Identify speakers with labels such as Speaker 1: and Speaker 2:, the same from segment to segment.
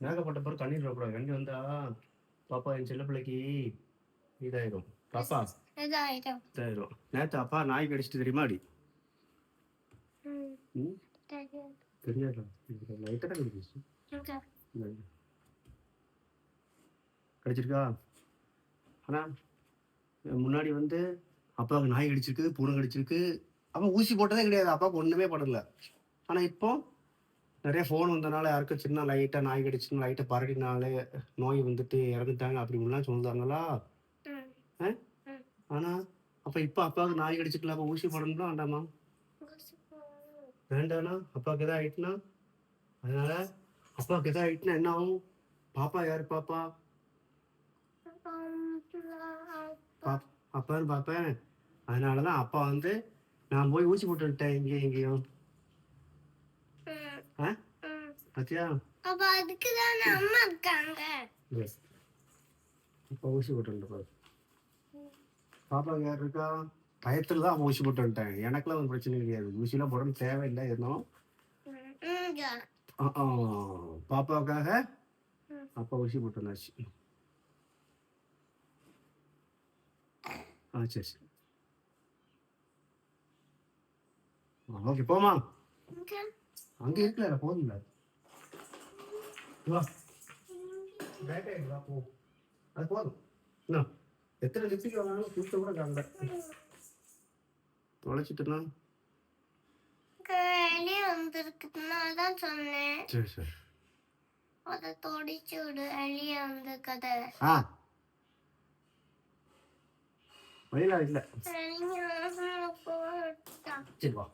Speaker 1: Makeup போட்ட பிறகு கண்ணீர் விடக்கூடாது. கண்ணீர் வந்தா பாப்பா என் செல்ல பிள்ளைக்கு இதாயிடும். பாப்பா இதாயிடும். நேற்று அப்பா நாய் கடிச்சிட்டு தெரியுமா அடி? தெரியாது. லைட்டாக தான் கடிச்சிச்சு. கடிச்சிருக்கா? ஆனால் முன்னாடி வந்து அப்பாவுக்கு நாய் கடிச்சிருக்கு, பூனை கடிச்சிருக்கு. அப்போ ஊசி போட்டதே கிடையாது, அப்பாவுக்கு ஒன்றுமே படல. ஆனால் இப்போ நிறைய ஃபோன் வந்தனால யாருக்கும் சின்ன லைட்டாக நாய் கடிச்சுன்னு லைட்டாக பரடினாலே நோய் வந்துட்டு இறந்துட்டாங்க அப்படின்லாம் சொல்லுறாங்களா? ஆனால் அப்போ இப்போ அப்பாவுக்கு நாய் கடிச்சிக்கலாம், அப்போ ஊசி போடணும்னா வேண்டாமா? வேண்டாண்ணா. அப்பாவுக்கு எதாவது ஆயிட்டுனா அதனால அப்பாவுக்கு எதாவது ஆயிட்டுனா என்ன ஆகும்? பாப்பா யாரு? பாப்பா அப்பான்னு பார்ப்பேன். அதனால தான் அப்பா வந்து நான் போய் ஊசி போட்டு வந்துட்டேன் இங்கேயும் இங்கேயும். பாத்தியா? அப்ப அதுக்கு தானே அம்மா இருக்காங்க. இப்போ ஊசி போட்டு வந்துட்டு பாப்பாவுக்கு யார் இருக்கா? பயத்துல தான் ஊசி போட்டு வந்துட்டேன். எனக்குலாம் ஒரு பிரச்சனை கிடையாது, ஊசிலாம் போடணும் தேவையில்லை. இருந்தோம் பாப்பாவுக்காக அப்பா ஊசி போட்டு வந்தாச்சு. சரி சரி ஓகே போமா. அங்க இருக்கல போதும்ல. போ அது போதும். என்ன எத்தனை லிப்ஸ்டிக் வாங்கினாலும் கொடுத்த கூட காண்ட தொலைச்சிட்டுனா வந்துருக்குதுதான் சொன்னேன். சரி சரி அதை தொடிச்சு விடு. வெளியே வந்து கதை வழியில இல்லை. சரி வா.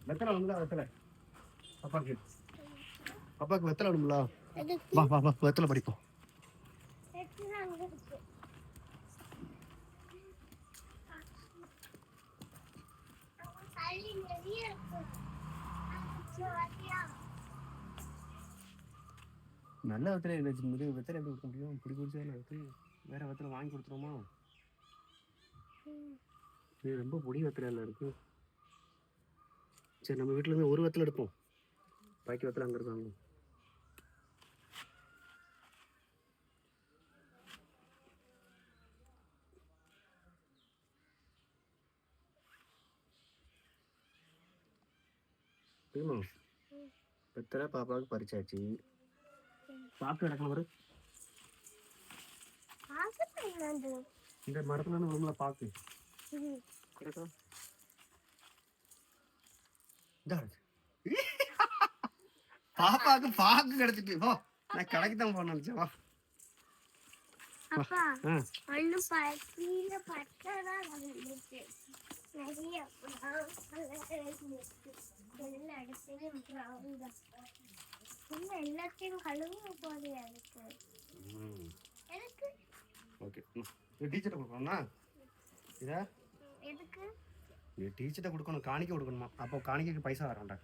Speaker 1: வெத்தலை வேணும்ல? வெத்தலை அப்பாக்கு அப்பாவுக்கு வெத்தலை வேணும்ல? வா வா வா வெத்தலை படிப்போம். நல்ல வெத்தலை வெத்தலை எப்படி கொடுக்க முடியும்? இப்படி குடிச்சா வேற வெத்தலை வாங்கி கொடுத்துருமா? ரொம்ப பொடி வெத்தலை இருக்கு. சரி நம்ம வீட்டுல இருந்து ஒரு வெத்தலை எடுப்போம், பாக்கி வெத்தலை அங்க இருக்காங்க. வெத்தலை பாப்பாவுக்கு பறிச்சாச்சு. பாக்கு கிடக்கணும் ஒரு இந்த மரத்துல வரும்ல பாக்கு கிடக்கும். பாப்பாக்கு பாக்கு கிடைச்சிட்டு போ. நான் கடைக்கு தான் போன நினைச்சேன். வா எல்லாத்தையும் கழுவு போது எனக்கு. ஓகே டீச்சர்ட்ட கொடுக்கணும்னா இதா எதுக்கு? டீச்சர்ட்ட கொடுக்கணும், காணிக்க கொடுக்கணுமா? அப்போ காணிக்கைக்கு பைசா வரேன்டா.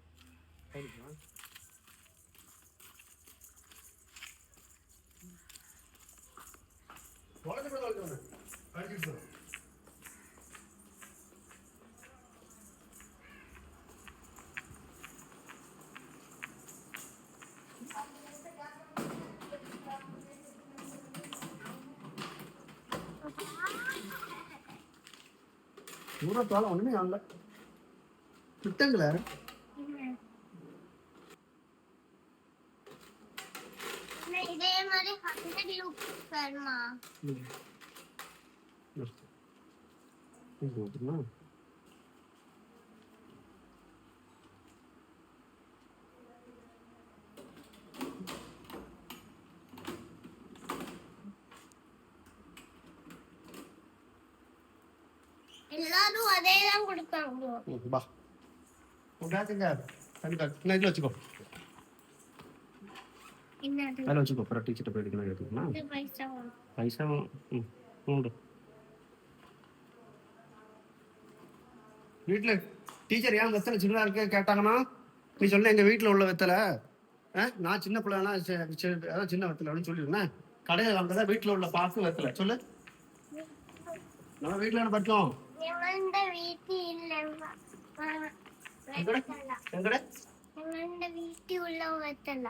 Speaker 1: தூரத்தால ஒண்ணுமே ஆகல. விட்டங்கள இதே மாதிரி 100 லுக்ஸ் வருமா? எல்லாரும் அதே தான் கொடுப்பாங்க. வா உண்டாச்சுங்க. கணக்கு வச்சுக்கோ.
Speaker 2: என்னது
Speaker 1: அதில் வச்சுக்கோ. அப்புறம் டீச்சர்கிட்ட போய் எடுக்கணும் எடுத்துக்கணுமா?
Speaker 2: இந்த பைசா
Speaker 1: பைசா ம் உண்டு. வீட்டில் டீச்சர் ஏன் வெத்தலை சின்னதாக இருக்கு கேட்டாங்கன்னா நீ சொல்ல எங்கள் வீட்டில் உள்ள வெத்தலை. நான் சின்ன பிள்ளைனா அதான் சின்ன வெத்தலை அப்படின்னு சொல்லிடுறேன். கடையில் வாங்குறதா வீட்டில் உள்ள பாக்கு வெத்தலை சொல்லு. நம்ம வீட்டில் என்ன படிச்சோம்?
Speaker 2: எங்கள்ட வீட்டு இல்ல
Speaker 1: எங்கட
Speaker 2: எங்கள்ட வீட்டு உள்ள வெத்தல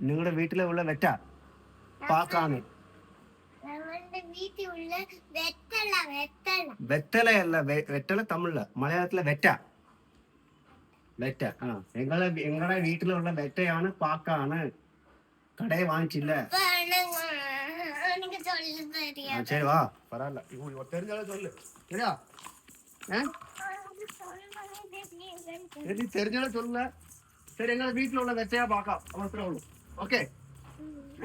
Speaker 1: നിങ്ങളുടെ വീട്ടിലെ ഉള്ള വെറ്റ പാക്കാണ്.
Speaker 2: எங்கள்ட வீட்டு உள்ள வெத்தல வெத்தல
Speaker 1: വെറ്റലയല്ല, വെറ്റല തമിഴില്, മലയാളത്തിലെ വെറ്റ. വെറ്റ. എങ്ങളുടെ വീട്ടിലുള്ള വെറ്റയാണ് പാക്കാണ്. കടയെ വാങ്ങിച്ചില്ല.
Speaker 2: எனக்கு சொல்ல தெரியாது.
Speaker 1: சரி வா பரவாயில்ல, தெரிஞ்சாலும் சொல்லு சரியா? நீ தெரிஞ்சாலும் சொல்லல. சரி, எங்களை வீட்டுல உள்ள வெட்டையா பார்ക്കാം அவசரம் உள்ள. ஓகே,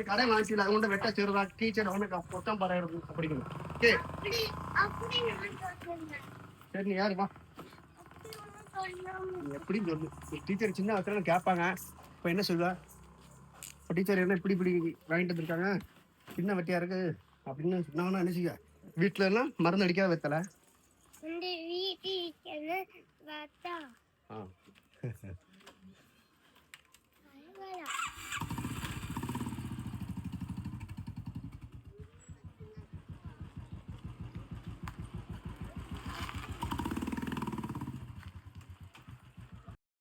Speaker 1: கடை வாங்கிச்சிല്ല, അതുകൊണ്ട് വെട്ട ചെറുതാ. ടീച്ചർ അവനൊക്കെ പൊട്ടാൻ പറയരുത് പഠിക്കണം. ഓക്കെ சரி, நீ யாரு வா எப்படின்னு சொல்லு. டீச்சர் சின்ன வயசுல கேட்பாங்க, இப்போ என்ன சொல்லுவா? இப்போ டீச்சர் என்ன இப்படி இப்படி வாங்கிட்டு வந்துருக்காங்க, சின்ன வெட்டியா இருக்கு அப்படின்னு சொன்னாங்கன்னா என்ன செய்ய? வீட்டுல எல்லாம் மருந்து அடிக்காத வெத்தலை.